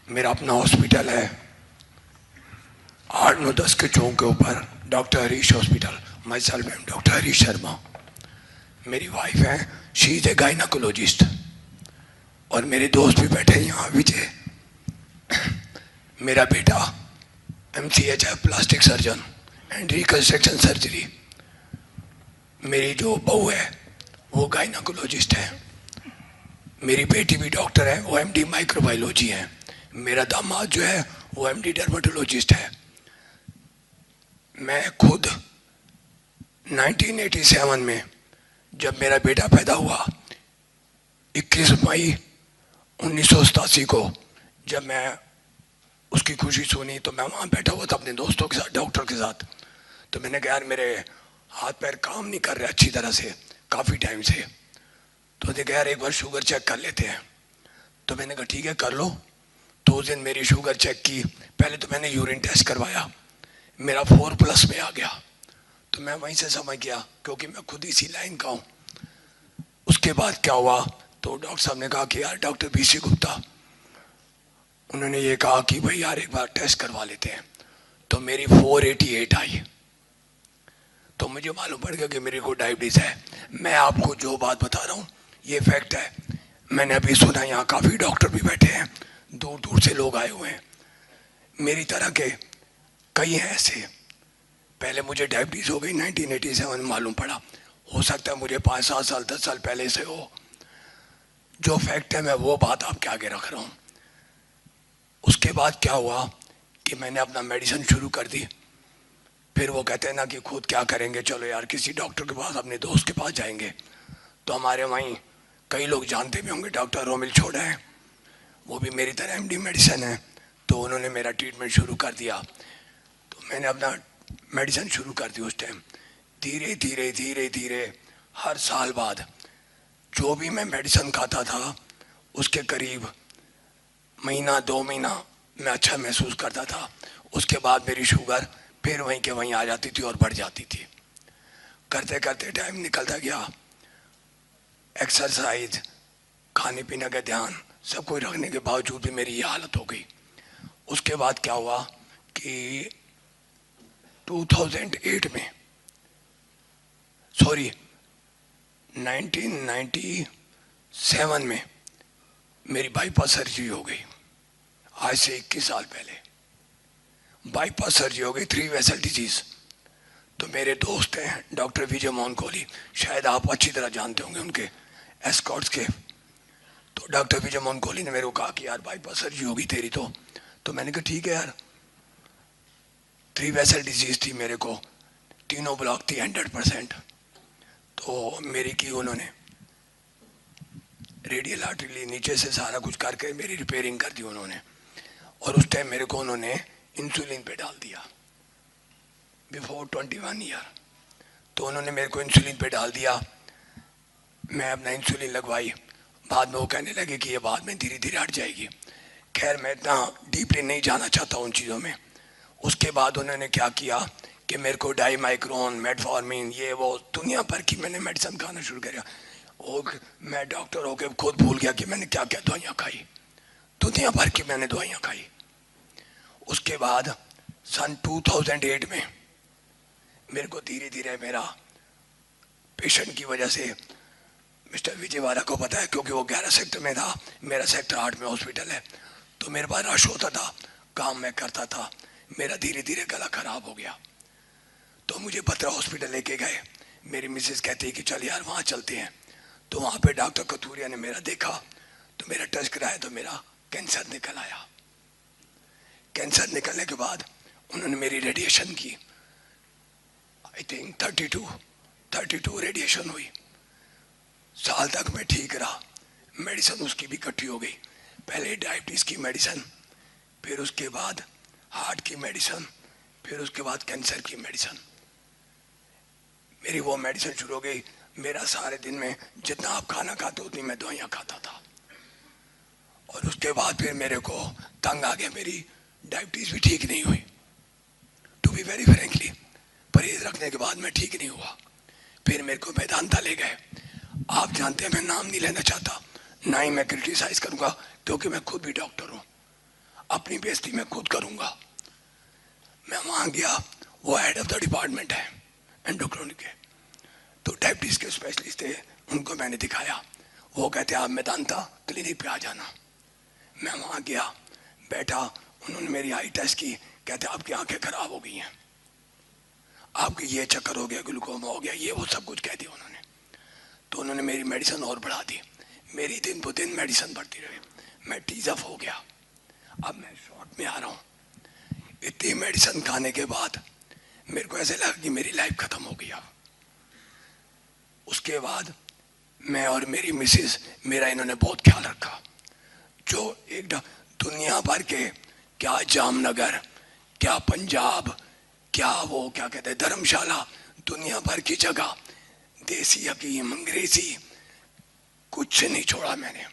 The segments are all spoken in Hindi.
मेरा अपना हॉस्पिटल है 8-9-10 के चौक के ऊपर, doctor Harish hospital. My self M doctor Harish Sharma. मेरी वाइफ है, शी इज ए गायनाकोलॉजिस्ट। और मेरे दोस्त भी बैठे हैं यहाँ, विजय। मेरा बेटा MCH है, plastic surgeon and reconstruction surgery. मेरी जो बहू है वो गायनाकोलॉजिस्ट है। मेरी बेटी भी डॉक्टर है, वो MD माइक्रोबायोलॉजी है। मेरा दामाद जो है वो MD डर्मेटोलॉजिस्ट है। मैं खुद 1987 में जब मेरा बेटा पैदा हुआ, 21 मई 1987 को जब मैं उसकी खुशी सुनी तो मैं वहाँ बैठा हुआ था अपने दोस्तों के साथ, डॉक्टर के साथ। तो मैंने कहा यार मेरे हाथ पैर काम नहीं कर रहे अच्छी तरह से काफ़ी टाइम से। तो उसने कहा यार एक बार शुगर चेक कर लेते हैं। तो मैंने कहा ठीक है कर लो। तो उस दिन मेरी शुगर चेक की। पहले तो मैंने यूरिन टेस्ट करवाया, मेरा 4+ में आ गया। तो मैं वहीं से समझ गया क्योंकि मैं खुद इसी लाइन का हूँ। उसके बाद क्या हुआ, तो डॉक्टर साहब ने कहा कि यार डॉक्टर BC गुप्ता, उन्होंने ये कहा कि भाई यार एक बार टेस्ट करवा लेते हैं। तो मेरी 488 आई। तो मुझे मालूम पड़ गया कि मेरे को डायबिटीज़ है। मैं आपको जो बात बता रहा हूँ ये फैक्ट है। मैंने अभी सुना यहाँ काफ़ी डॉक्टर भी बैठे हैं, दूर दूर से लोग आए हुए हैं, मेरी तरह के कई हैं ऐसे। पहले मुझे डायबिटीज़ हो गई 1987 में मालूम पड़ा। हो सकता है मुझे 5-7 साल 10 साल पहले से हो। जो फैक्ट है मैं वो बात आपके आगे रख रहा हूँ। उसके बाद क्या हुआ कि मैंने अपना मेडिसिन शुरू कर दी। फिर वो कहते हैं ना कि खुद क्या करेंगे, चलो यार किसी डॉक्टर के पास, अपने दोस्त के पास जाएंगे। तो हमारे वहीं कई लोग जानते भी होंगे, डॉक्टर रोमिल छोड़ा है, वो भी मेरी तरह MD मेडिसिन है। तो उन्होंने मेरा ट्रीटमेंट शुरू कर दिया। तो मैंने अपना मेडिसिन शुरू कर दी उस टाइम। धीरे धीरे धीरे धीरे हर साल बाद जो भी मैं मेडिसिन खाता था उसके करीब महीना 2 महीना मैं अच्छा महसूस करता था। उसके बाद मेरी शुगर फिर वहीं के वहीं आ जाती थी और बढ़ जाती थी। करते करते टाइम निकलता गया। एक्सरसाइज, खाने पीने का ध्यान, सब कुछ रखने के बावजूद भी मेरी ये हालत हो गई। उसके बाद क्या हुआ कि 2008 में, सॉरी 1997 में मेरी बाईपास सर्जरी हो गई। आज से 21 साल पहले बाईपास सर्जरी हो गई, 3 वेसल डिजीज। तो मेरे दोस्त हैं डॉक्टर विजय मोहन कोहली, शायद आप अच्छी तरह जानते होंगे उनके एस्कॉर्ट्स के। तो डॉक्टर विजय मोहन कोहली ने मेरे को कहा कि यार बाईपास सर्जरी होगी तेरी। तो मैंने कहा ठीक है यार। 3 वेसल डिजीज थी मेरे को, तीनों ब्लॉक थी 100%। तो मेरी की उन्होंने रेडियल आर्टरी नीचे से सारा कुछ करके मेरी रिपेयरिंग कर दी उन्होंने। और उस टाइम मेरे को उन्होंने इंसुलिन पे डाल दिया बिफोर 21 ईयर। तो उन्होंने मेरे को इंसुलिन पे डाल दिया। मैं अपना इंसुलिन लगवाई। बाद में वो कहने लगे कि ये बाद में धीरे धीरे हट जाएगी। खैर मैं इतना डीपली नहीं जाना चाहता उन चीज़ों में। उसके बाद उन्होंने क्या किया कि मेरे को डाईमाइक्रोन, मेटफॉर्मिन, ये वो दुनिया भर की मैंने मेडिसिन खाना शुरू किया। और मैं डॉक्टर होकर खुद भूल गया कि मैंने क्या क्या दवाइयाँ खाई। दुनिया भर की मैंने दवाइयाँ खाई। उसके बाद सन 2008 में मेरे को धीरे धीरे मेरा पेशेंट की वजह से, मिस्टर विजयवाड़ा को पता है क्योंकि वो 11 सेक्टर में था, मेरा सेक्टर 8 में हॉस्पिटल है। तो मेरे पास रश होता था, काम मैं करता था, मेरा धीरे धीरे गला खराब हो गया। तो मुझे बत्रा हॉस्पिटल लेके गए। मेरी मिसेस कहती है कि चल यार वहाँ चलते हैं। तो वहाँ पे डॉक्टर कथूरिया ने मेरा देखा, तो मेरा टेस्ट कराया तो मेरा कैंसर निकल आया। कैंसर निकलने के बाद उन्होंने मेरी रेडिएशन की। आई थिंक 32 रेडिएशन हुई। साल तक मैं ठीक रहा। मेडिसिन उसकी भी इकट्ठी हो गई। पहले डायबिटीज़ की मेडिसिन, फिर उसके बाद हार्ट की मेडिसिन, फिर उसके बाद कैंसर की मेडिसिन। मेरी वो मेडिसिन शुरू हो गई। मेरा सारे दिन में जितना आप खाना खाते उतनी मैं दवाइयाँ खाता था। और उसके बाद फिर मेरे को तंग आ गया, मेरी डायबिटीज़ भी ठीक नहीं हुई। टू बी वेरी फ्रेंकली, परहेज रखने के बाद मैं ठीक नहीं हुआ। फिर मेरे को मेदांता ले गए। आप जानते हैं मैं नाम नहीं लेना चाहता, ना ही मैं क्रिटिसाइज करूँगा क्योंकि मैं खुद भी डॉक्टर हूँ। अपनी बेइज्जती मैं खुद करूंगा। मैं वहां गया, वो हेड ऑफ द डिपार्टमेंट है एंडोक्राइन के, तो डायबिटीज के स्पेशलिस्ट थे, उनको मैंने दिखाया। वो कहते आप मेदांता क्लिनिक पे आ जाना। मैं वहां गया, बैठा, उन्होंने मेरी आई टेस्ट की, कहते आपकी आंखें खराब हो गई हैं, आपकी ये चक्कर हो गया, ग्लूकोमा हो गया, ये वो सब कुछ कह दिया उन्होंने। तो उन्होंने मेरी मेडिसिन और बढ़ा दी, मेरी दिन ब दिन मेडिसिन बढ़ती रही, मैं टीज अप हो गया। अब मैं शॉर्ट में आ रहा हूँ। इतनी मेडिसिन खाने के बाद मेरे को ऐसे लगा कि मेरी लाइफ खत्म हो गई। उसके बाद मैं और मेरी मिसेस, मेरा इन्होंने बहुत ख्याल रखा। जो एक दुनिया भर के, क्या जामनगर, क्या पंजाब, क्या वो क्या कहते हैं धर्मशाला, दुनिया भर की जगह, देसी हकीम, अंग्रेजी, कुछ नहीं छोड़ा मैंने।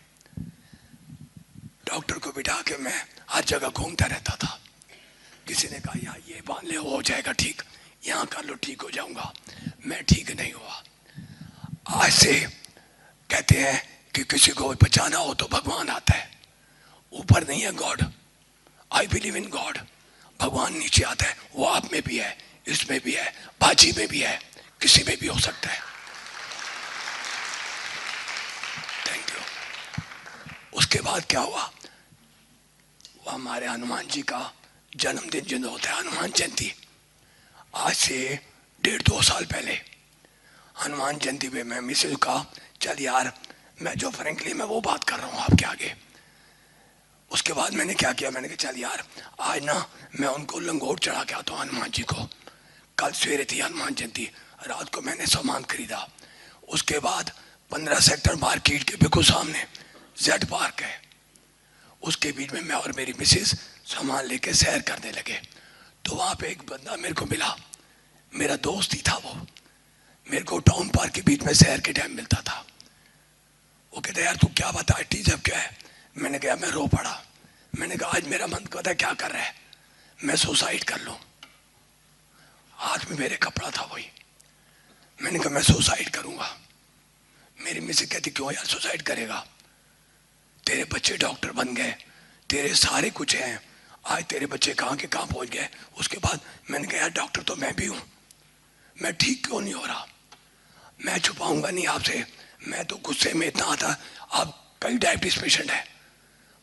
डॉक्टर को बिठा के मैं हर जगह घूमता रहता था। किसी ने कहा यार ये बांध ले, हो जाएगा ठीक, यहाँ कर लो ठीक हो जाऊंगा, मैं ठीक नहीं हुआ। आज से कहते हैं कि किसी को बचाना हो तो भगवान आता है, ऊपर नहीं है God. I believe in God. भगवान नीचे आता है, वो आप में भी है, इसमें भी है, बाजी में भी है, किसी में भी हो सकता है। Thank you. उसके बाद क्या हुआ, वो हमारे हनुमान जी का जन्मदिन जो होता है, हनुमान जयंती, आज से 1.5-2 साल पहले हनुमान जयंती पे मैं मिसेज का, चल यार मैं जो फ्रेंकली मैं वो बात कर रहा हूँ आपके आगे। उसके बाद मैंने क्या किया, मैंने कहा चल यार आज ना मैं उनको लंगोट चढ़ा के आता हूँ हनुमान जी को। कल सवेरे थी हनुमान जयंती, रात को मैंने सामान खरीदा। उसके बाद 15 सेक्टर मार्केट के बिल्कुल सामने जेड पार्क है, उसके बीच में मैं और मेरी मिसेस सामान लेके सैर करने लगे। तो वहाँ पे एक बंदा मेरे को मिला, मेरा दोस्त ही था वो, मेरे को टाउन पार्क के बीच में सैर के टाइम मिलता था। वो कहता यार तू क्या बता, टीजर क्या है? मैंने कहा मैं रो पड़ा। मैंने कहा आज मेरा मन कहता क्या कर रहा है, मैं सुसाइड कर लूं। हाथ में मेरे कपड़ा था वही। मैंने कहा मैं सुसाइड करूंगा। मेरी मिसेज कहती क्यों यार सुसाइड करेगा, तेरे बच्चे डॉक्टर बन गए, तेरे सारे कुछ हैं, आज तेरे बच्चे कहाँ के कहाँ पहुंच गए। उसके बाद मैंने कहा यार डॉक्टर तो मैं भी हूं, मैं ठीक क्यों नहीं हो रहा, मैं छुपाऊंगा नहीं आपसे। मैं तो गुस्से में इतना आता, आप कई डायबिटीज पेशेंट है,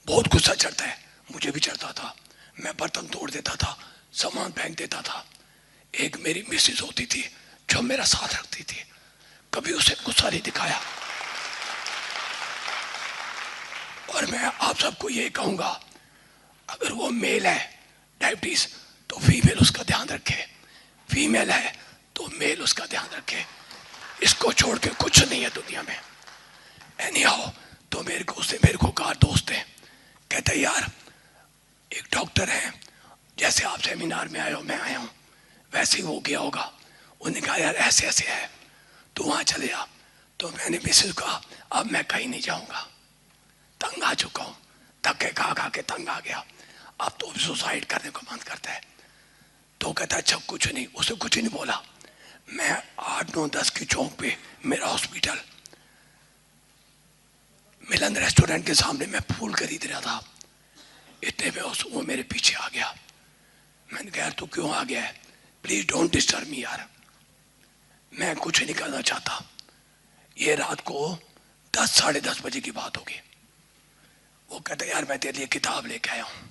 बहुत गुस्सा चढ़ता है, मुझे भी चढ़ता था। मैं बर्तन तोड़ देता था, सामान फेंक देता था। एक मेरी मिसेज होती थी जो मेरा साथ रखती थी, कभी उसे गुस्सा नहीं दिखाया। और मैं आप सबको ये कहूंगा, अगर वो मेल है डायबिटीज तो फीमेल उसका ध्यान रखे, फीमेल है तो मेल उसका ध्यान रखे। इसको छोड़ के कुछ नहीं है दुनिया में। एनी हाउ, तो मेरे को उससे मेरे को कहा दोस्त है, कहते यार एक डॉक्टर है, जैसे आप सेमिनार में आए हो मैं आया हूँ वैसे ही वो गया होगा। उन्होंने कहा यार ऐसे ऐसे है, तो वहां चले जा। तो मैंने मिसेज कहा अब मैं कहीं नहीं जाऊंगा, तंग आ चुका हूँ, धक्के खा खा के तंग आ गया, अब तो सुसाइड करने को मन करता है। तो कहता अच्छा कुछ नहीं, उसे कुछ नहीं बोला। मैं 8-9-10 की चौक पे मेरा हॉस्पिटल, मिलन रेस्टोरेंट के सामने मैं फूल खरीद रहा था, इतने में वो मेरे पीछे आ गया। मैंने कहा यार तू क्यों आ गया है, प्लीज डोंट डिस्टर्ब मी यार, मैं कुछ नहीं करना चाहता। ये रात को 10-10:30 बजे की बात होगी। वो कहता यार मैं तेरे लिए किताब लेके आया हूं,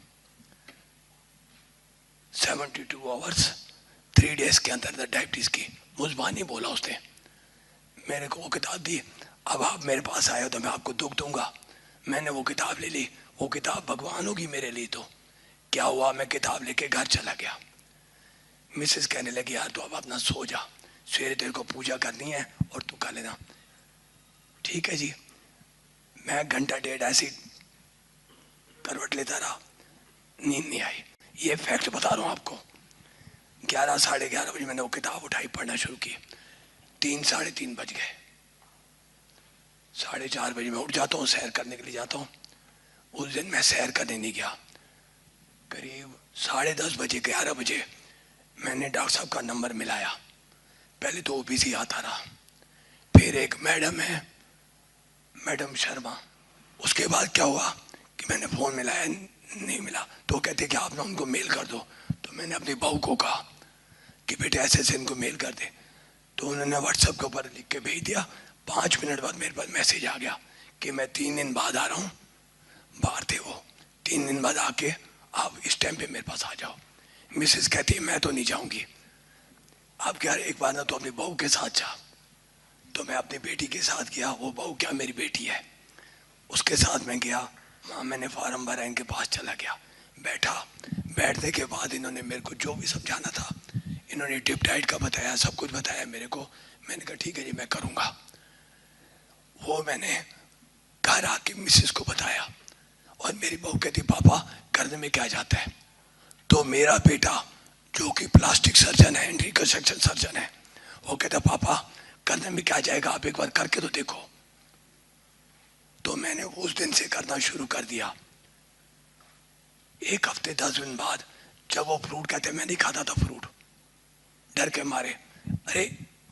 72 आवर्स 3 डेज के अंदर डायबिटीज की। मुजबानी बोला उसने, मेरे को वो किताब दी। अब आप मेरे पास आए हो तो मैं आपको दुख दूंगा। मैंने वो किताब ले ली, वो किताब भगवान होगी मेरे लिए। तो क्या हुआ, मैं किताब लेके घर चला गया। मिसेस कहने लगी यार तू अब अपना सो जा, सवेरे तेरे को पूजा करनी है और तू कर लेना। ठीक है जी। मैं 1-1.5 घंटा ऐसी करवट लेता रहा, नींद नहीं आई। ये फैक्ट बता रहा हूँ आपको। 11-11:30 बजे मैंने वो किताब उठाई, पढ़ना शुरू की। 3-3:30 बज गए। 4:30 बजे मैं उठ जाता हूँ, सैर करने के लिए जाता हूँ। उस दिन मैं सैर करने नहीं गया। करीब 10:30 बजे 11 बजे मैंने डॉक्टर साहब का नंबर मिलाया। पहले तो वो बिजी आता रहा, फिर एक मैडम है, मैडम शर्मा। उसके बाद क्या हुआ कि मैंने फोन मिलाया, नहीं मिला, तो कहते कि आप ना उनको मेल कर दो। तो मैंने अपनी बहू को कहा कि बेटे ऐसे ऐसे इनको मेल कर दे। तो उन्होंने व्हाट्सएप के ऊपर लिख के भेज दिया। 5 मिनट बाद मेरे पास मैसेज आ गया कि मैं 3 दिन बाद आ रहा हूँ। बाहर थे वो, 3 दिन बाद आके आप इस टाइम पे मेरे पास आ जाओ। मिसेस कहती है मैं तो नहीं जाऊंगी। आप क्या, एक बार ना तो अपनी बहू के साथ जा। तो मैं अपनी बेटी के साथ गया, वो बहू क्या मेरी बेटी है, उसके साथ मैं गया। वहाँ मैंने फार्म भरा, इनके पास चला गया, बैठा। बैठने के बाद इन्होंने मेरे को जो भी समझाना था, इन्होंने टिप डाइट का बताया, सब कुछ बताया मेरे को। मैंने कहा ठीक है जी मैं करूँगा। वो मैंने घर आके मिसेस को बताया और मेरी बहू कहती पापा करने में क्या जाता है। तो मेरा बेटा जो कि प्लास्टिक सर्जन है, रिकंस्ट्रक्शन सर्जन है, वो कहता पापा करने में क्या जाएगा, आप एक बार करके तो देखो। तो मैंने उस दिन से करना शुरू कर दिया। 1 हफ्ते 10 दिन बाद जब वो फ्रूट कहते, मैं नहीं खाता था फ्रूट डर के मारे। अरे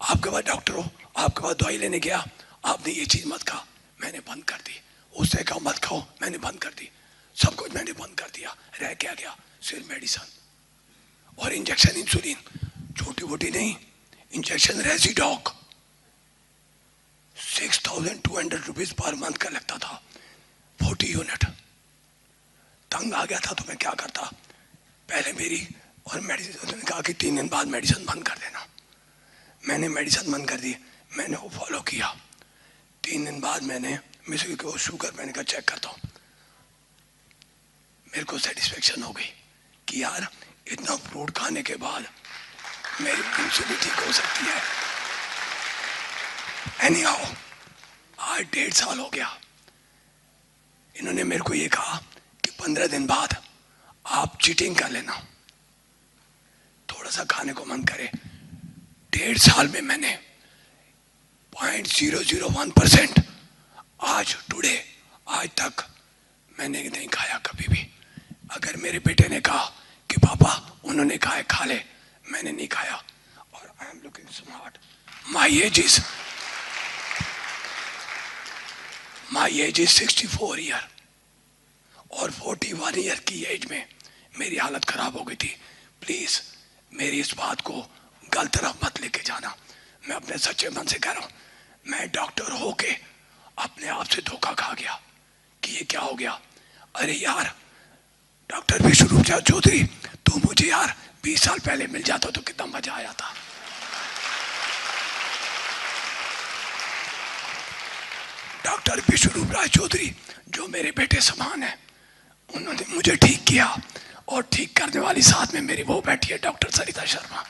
आपके पास डॉक्टर हो, आपके पास दवाई लेने गया, आपने ये चीज मत खा, मैंने बंद कर दी। उसने कहा मत खाओ, मैंने बंद कर दी। सब कुछ मैंने बंद कर दिया। रह क्या गया, सिर्फ मेडिसिन और इंजेक्शन, इंसुलिन, छोटी मोटी नहीं, इंजेक्शन रेजिडॉक 6,200 रुपीज पर मंथ का लगता था, 40 यूनिट। तंग आ गया था तो मैं क्या करता, पहले मेरी और मेडिसिन, उन्होंने कहा कि 3 दिन बाद मेडिसिन बंद कर देना। मैंने मेडिसिन बंद कर दी, मैंने वो फॉलो किया। 3 दिन बाद मैंने मिसेस को शुगर, मैंने कहा चेक करता हूँ। मेरे को सेटिस्फेक्शन हो गई कि यार इतना फ्रूट खाने के बाद मेरी इंसुलिन ठीक हो सकती है। एनीहाउ आज 1.5 साल हो गया। इन्होंने मेरे को ये कहा कि 15 दिन बाद आप चीटिंग कर लेना, थोड़ा सा खाने को मन करे। 1.5 साल में मैंने 0.001% आज टुडे, आज तक मैंने नहीं खाया कभी भी। अगर मेरे बेटे ने कहा कि पापा उन्होंने कहा है खा ले, मैंने नहीं खाया। और I am looking smart. My age is 64 year और 41 ईयर की एज में मेरी हालत खराब हो गई थी। प्लीज मेरी इस बात को गलत तरफ मत लेके जाना। मैं अपने सच्चे मन से कह रहा हूं, मैं डॉक्टर होके अपने आप से धोखा खा गया कि ये क्या हो गया। अरे यार डॉक्टर विष्णुरूप चौधरी, तू मुझे यार 20 साल पहले मिल जाता तो कितना मजा आया था। डॉक्टर विष्णुरूप राय चौधरी जो मेरे बेटे समान है, उन्होंने मुझे ठीक किया और ठीक करने वाली साथ में मेरी वो बैठी है डॉक्टर सरिता शर्मा।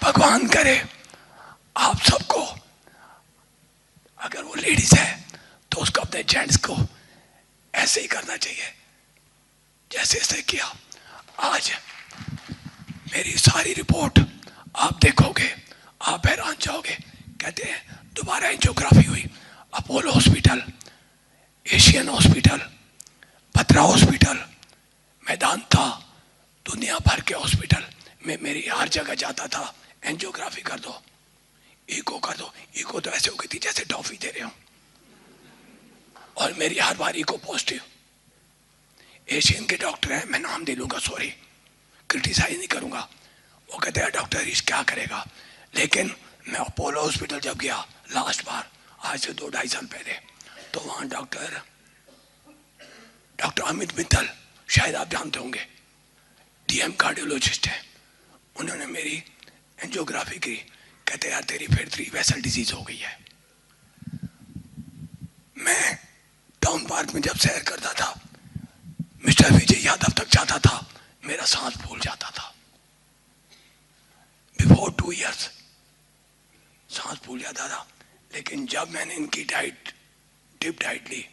भगवान करे आप सबको, अगर वो लेडीज है तो उसको अपने जेंट्स को ऐसे ही करना चाहिए जैसे ऐसे किया। आज मेरी सारी रिपोर्ट आप देखोगे आप हैरान जाओगे। कहते हैं दोबारा एंजियोग्राफी हुई, Apollo hospital, Asian hospital, Batra hospital, Medanta, दुनिया भर के हॉस्पिटल में मेरी हर जगह जाता था, एंजियोग्राफी कर दो, इको कर दो। इको तो ऐसे हो गई थी जैसे टॉफी दे रहे हो, और मेरी हर बार इको पॉजिटिव। एशियन के डॉक्टर हैं, मैं नाम दे लूंगा, सॉरी, क्रिटिसाइज नहीं करूंगा। वो कहते हैं डॉक्टर इस क्या करेगा। लेकिन मैं अपोलो हॉस्पिटल जब गया लास्ट बार, आज से 2-2.5 साल पहले, तो वहां डॉक्टर अमित मित्तल, शायद आप जानते होंगे, डीएम कार्डियोलॉजिस्ट है, उन्होंने मेरी एंजियोग्राफी की। कहते यार तेरी फिर 3 वेसल डिजीज हो गई है। मैं टाउन पार्क में जब सैर करता था, मिस्टर विजय यादव तक जाता था, मेरा सांस फूल जाता था। बिफोर 2 इयर्स सांस फूल जाता था। लेकिन जब मैंने इनकी डाइट, डिप डाइट ली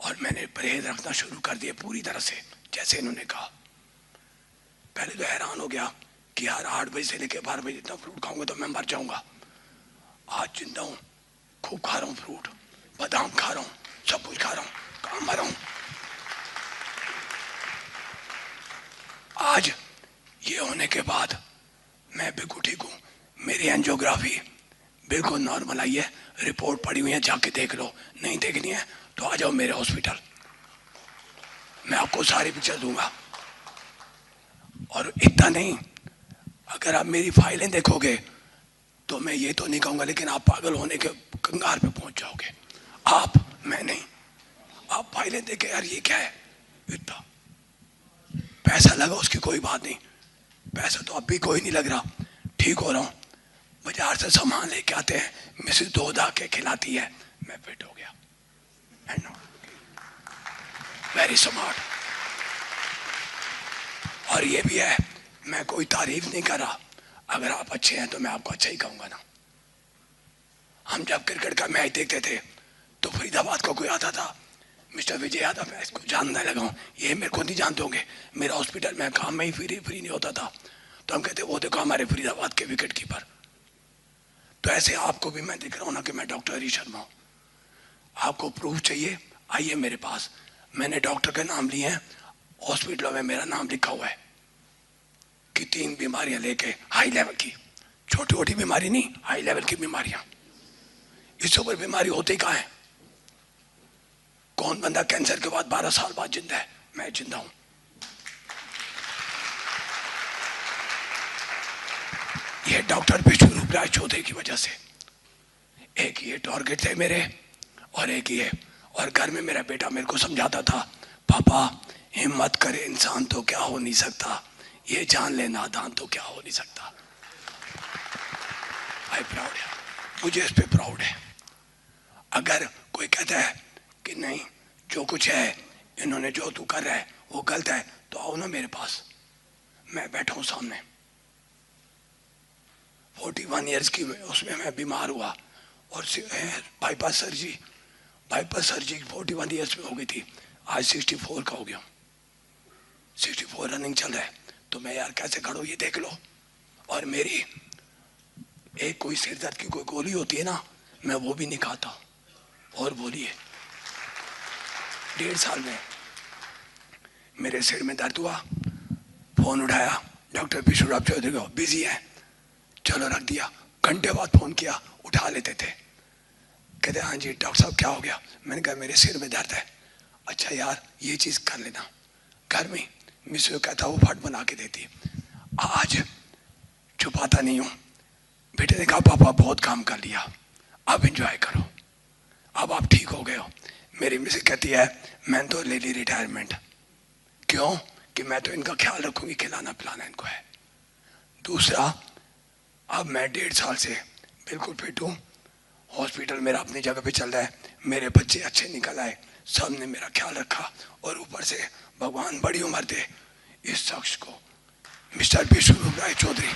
और मैंने परहेज रखना शुरू कर दिया पूरी तरह से जैसे इन्होंने कहा, पहले तो हैरान हो गया कि यार 8 बजे से लेकर 12 बजे इतना फ्रूट खाऊंगा तो मैं मर जाऊंगा। आज जिंदा हूं, खूब खा रहा हूं फ्रूट, बादाम खा रहा हूं, सब कुछ खा रहा हूं, काम मर रहा हूं। आज ये होने के बाद मैं बिल्कुल ठीक हूं। मेरी एंजियोग्राफी बिल्कुल नॉर्मल आई है, रिपोर्ट पड़ी हुई है, जाके देख लो। नहीं देखनी है तो आ जाओ मेरे हॉस्पिटल। मैं आपको सारी पिक्चर दूंगा। और इतना नहीं, अगर आप मेरी फाइलें देखोगे तो मैं ये तो नहीं कहूंगा, लेकिन आप पागल होने के कंगार पे पहुंच जाओगे। आप, मैं नहीं, आप फाइलें देखे यार ये क्या है, इतना पैसा लगा उसकी कोई बात नहीं, पैसा तो अब भी कोई नहीं लग रहा, ठीक हो रहा हूँ। बाजार से सामान लेके आते हैं, मिसेस दो धा के खिलाती है, मैं फिट हो गया। Very smart. और ये भी है, मैं कोई तारीफ नहीं कर रहा, अगर आप अच्छे हैं तो मैं आपको अच्छा ही कहूंगा ना। हम जब क्रिकेट का मैच देखते थे तो फरीदाबाद का कोई आता था, मिस्टर विजय यादव, मैं इसको जानने लगा हूँ, ये मेरे को नहीं जानते होंगे, मेरा हॉस्पिटल में काम में ही फ्री नहीं होता था, तो हम कहते वो देखो हमारे फरीदाबाद के विकेट कीपर। तो ऐसे आपको भी मैं दिख रहा हूँ ना कि मैं डॉक्टर हरी शर्मा हूँ। आपको प्रूफ चाहिए, आइए मेरे पास, मैंने डॉक्टर के नाम लिए हैं, हॉस्पिटलों में मेरा नाम लिखा हुआ है कि 3 बीमारियां लेके, हाई लेवल की, छोटी छोटी बीमारी नहीं, हाई लेवल की बीमारियां। इससे ऊपर बीमारी होती कहाँ है? कौन बंदा कैंसर के बाद 12 साल बाद जिंदा है? मैं जिंदा हूं। ये डॉक्टर विश्वरूप राय चौधरी की वजह से। एक ये टारगेट थे मेरे, और एक ये, और घर में मेरा बेटा मेरे को समझाता था, पापा हिम्मत करे इंसान तो क्या हो नहीं सकता, ये जान ले नादान तो क्या हो नहीं सकता। आई प्राउड है, मुझे इस पे प्राउड है। अगर कोई कहता है कि नहीं जो कुछ है इन्होंने जो तू कर रहा है वो गलत है, तो आओ ना मेरे पास, मैं बैठा हूं सामने। 41 ईयर्स की उसमें मैं बीमार हुआ, और बाईपास सर्जरी 41 ईयर्स में हो गई थी, आज 64 का हो गया, 64 रनिंग चल रहा है। तो मैं यार कैसे खड़ा हूं ये देख लो। और मेरी एक कोई सिर दर्द की कोई गोली होती है ना, मैं वो भी नहीं खाता। और बोलिए 1.5 साल में मेरे सिर में दर्द हुआ, फोन उठाया, डॉक्टर विश्वरूप चौधरी को, बिजी है, चलो रख दिया। घंटे बाद फोन किया, उठा लेते थे, कहते हाँ जी डॉक्टर साहब क्या हो गया? मैंने कहा मेरे सिर में दर्द है। अच्छा यार ये चीज कर लेना, घर में मिस कहता वो फट बना के देती। आज छुपाता नहीं हूं। बेटे ने कहा पापा बहुत काम कर लिया, अब एंजॉय करो, अब आप ठीक हो गए हो। मेरी मिसेस कहती है मैं तो ले ली रिटायरमेंट। क्यों? कि मैं तो इनका ख्याल रखूंगी, खिलाना पिलाना इनको है। दूसरा, अब मैं 1.5 साल से बिल्कुल फिट हूँ, हॉस्पिटल मेरा अपनी जगह पे चल रहा है, मेरे बच्चे अच्छे निकल आए, सब ने मेरा ख्याल रखा, और ऊपर से भगवान बड़ी उम्र दे इस शख्स को, मिस्टर विश्वरूप राय चौधरी।